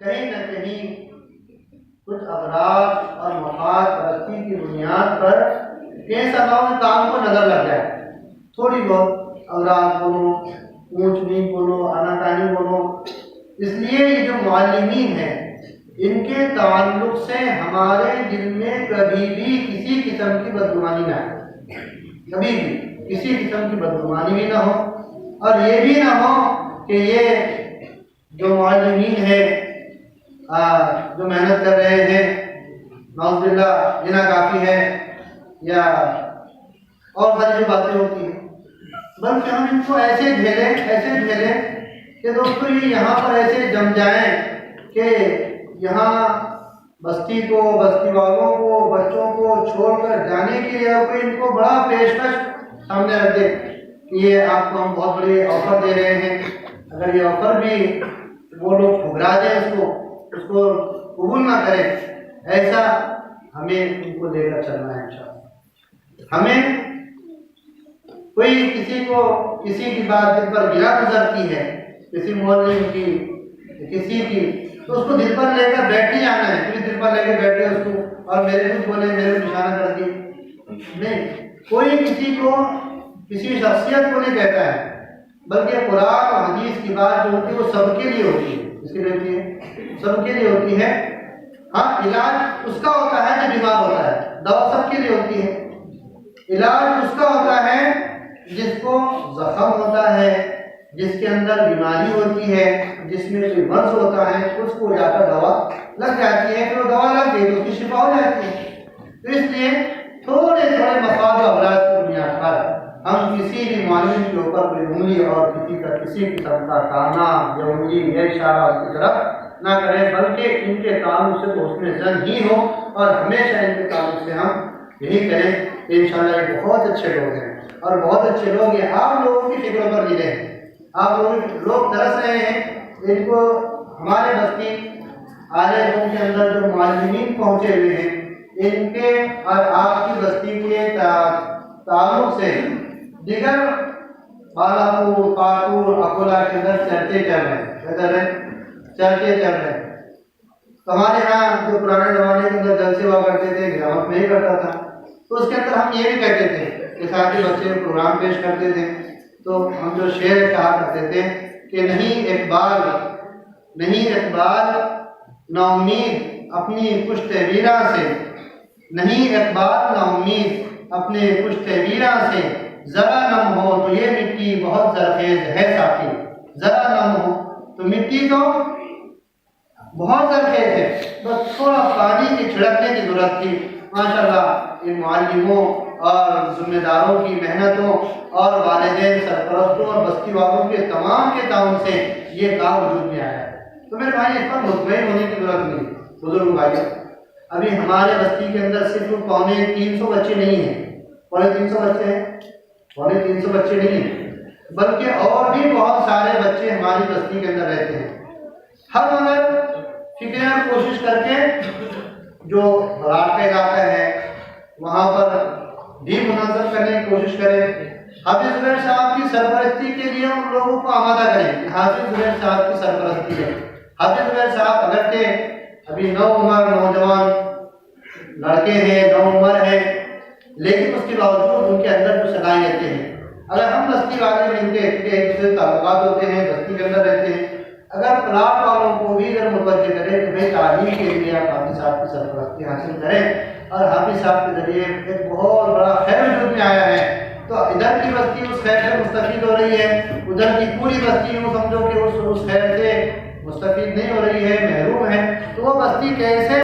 کہیں نہ کہیں کچھ اغراض اور مفاد پرستی کی بنیاد پر کیسا نہ کام کو نظر لگ جائے، تھوڑی بہت اغراض بولو، اونچ نیچ بولو، آناکانی بولو۔ اس لیے یہ جو معلمین ہیں ان کے تعلق سے ہمارے دل میں کبھی بھی کسی قسم کی بدگمانی نہ آئے، کبھی بھی کسی قسم کی بدگمانی بھی نہ ہو، اور یہ بھی نہ ہو کہ یہ جو معلمین ہیں جو محنت کر رہے ہیں نعوذ باللہ جنا کافی ہے یا اور ساری جو باتیں ہوتی ہیں، بلکہ ہم ان کو ایسے جھیلیں کہ دوستو یہ یہاں پر ایسے جم جائیں کہ یہاں بستی کو، بستی والوں کو، بچوں کو چھوڑ کر جانے کے لیے کوئی ان کو بڑا پیشکش سامنے رکھ دے کہ یہ آپ کو ہم بہت بڑے آفر دے رہے ہیں، اگر یہ آفر بھی وہ لوگ ٹھکرا دیں اس کو قبول نہ کریں، ایسا ہمیں ان کو لے کر چلنا ہے انشاءاللہ۔ ہمیں کوئی کسی کی بات دل پر گرا گزرتی ہے، کسی معلم کی، کسی کی، تو اس کو دل پر لے کر بیٹھ نہیں جانا ہے، پھر دل پر لے کے بیٹھے اس کو اور میرے کچھ بولے، میرے کو نشانہ کر دی، نہیں، کوئی کسی شخصیت کو نہیں کہتا ہے، بلکہ قرآن اور حدیث کی بات جو ہوتی ہے وہ سب کے لیے ہوتی ہے، اس کے لیے سب کے لیے ہوتی ہے۔ ہاں علاج اس کا ہوتا ہے جو بیمار ہوتا ہے، دوا سب کے لیے ہوتی ہے، علاج اس کا ہوتا ہے جس کو زخم ہوتا ہے، جس کے اندر بیماری ہوتی ہے، جس میں کوئی مرض ہوتا ہے، اس کو جا کر دوا لگ جاتی ہے، پھر وہ دوا لگ گئی تو اس کی شفا ہو جاتی ہے۔ تو اس لیے تھوڑے مفاد و اغراض کی بنیاد پر ہم کسی بھی معلم کے اوپر کوئی انگلی اور کسی قسم کا تانا یا انگلی یا اشارہ اس کی طرف نہ کریں، بلکہ ان کے تعلق سے تو اس میں زن ہی ہو، اور ہمیشہ ان کے تعلق سے ہم یہی کریں کہ انشاءاللہ یہ بہت اچھے لوگ ہیں اور بہت اچھے لوگ ہیں، آپ لوگوں کی فکروں پر ملے ہیں، آپ لوگ ترس رہے ہیں ان کو ہمارے بستی اعلی قوم کے اندر جو معلمین پہنچے ہوئے ہیں ان کے اور آپ کی بستی کے تعلق سے دیگر بالاپور، پاتور، اکولا کے اندر چرچے چل رہے ہیں، چرچے چل رہے ہیں۔ ہمارے ہاں جو پرانے زمانے کے اندر جلسے ہوا کرتے تھے، گرامت میں ہی کرتا تھا، تو اس کے اندر ہم یہ بھی کہتے تھے کہ ساتھی بچے پروگرام پیش کرتے تھے تو ہم جو شعر کہا کرتے تھے کہ نہیں اقبال نا امید اپنی پشت ویراں سے، نہیں اقبال نا امید اپنے پشت ویراں سے، ذرا نم ہو تو یہ مٹی بہت زرخیز ہے ساتھی، ذرا نم ہو تو مٹی تو بہت زرخیز ہے، بس تھوڑا پانی کی چھڑکنے کی ضرورت تھی۔ ماشاءاللہ ان معلموں اور ذمہ داروں کی محنتوں اور والدین، سرپرستوں اور بستی والوں کے تمام کے تعاون سے یہ کام وجود میں آیا ہے۔ تو میرے بھائی اس پر مطمئن ہونے کی ضرورت نہیں، بزرگ بھائی، ابھی ہمارے بستی کے اندر صرف 350 بچے نہیں ہیں، 350 بچے ہیں، 350 بچے نہیں ہیں، بلکہ اور بھی بہت سارے بچے ہماری بستی کے اندر رہتے ہیں۔ ہر مگر فکر کوشش کر کے جو راٹ کا علاقہ ہے وہاں پر بھی منظم کرنے کی کوشش کریں، حافظ زبیر صاحب کی سرپرستی کے لیے ان لوگوں کو آمادہ کریں کہ حافظ زبیر صاحب کی سرپرستی ہے۔ حافظ زبیر صاحب اگرچہ ابھی نوجوان لڑکے ہیں، نوعمر ہیں، لیکن اس کے باوجود ان کے اندر جو صلاحیتیں ہیں، اگر ہم بستی والے مل کے ایک دوسرے تعلقات ہوتے ہیں، بستی کے اندر رہتے ہیں، اگر پلاٹ والوں کو بھی اگر متوجہ کریں کہ بھائی تعلیم کے لیے آپ حافظ صاحب کی سرپرستی حاصل کریں، اور حافظ صاحب کے ذریعے ایک بہت بڑا خیر وجود میں آیا ہے، تو ادھر کی بستی اس خیر سے مستفید ہو رہی ہے، ادھر کی پوری بستی یوں سمجھو کہ اس خیر سے مستفید نہیں ہو رہی ہے، محروم ہے، تو وہ بستی کیسے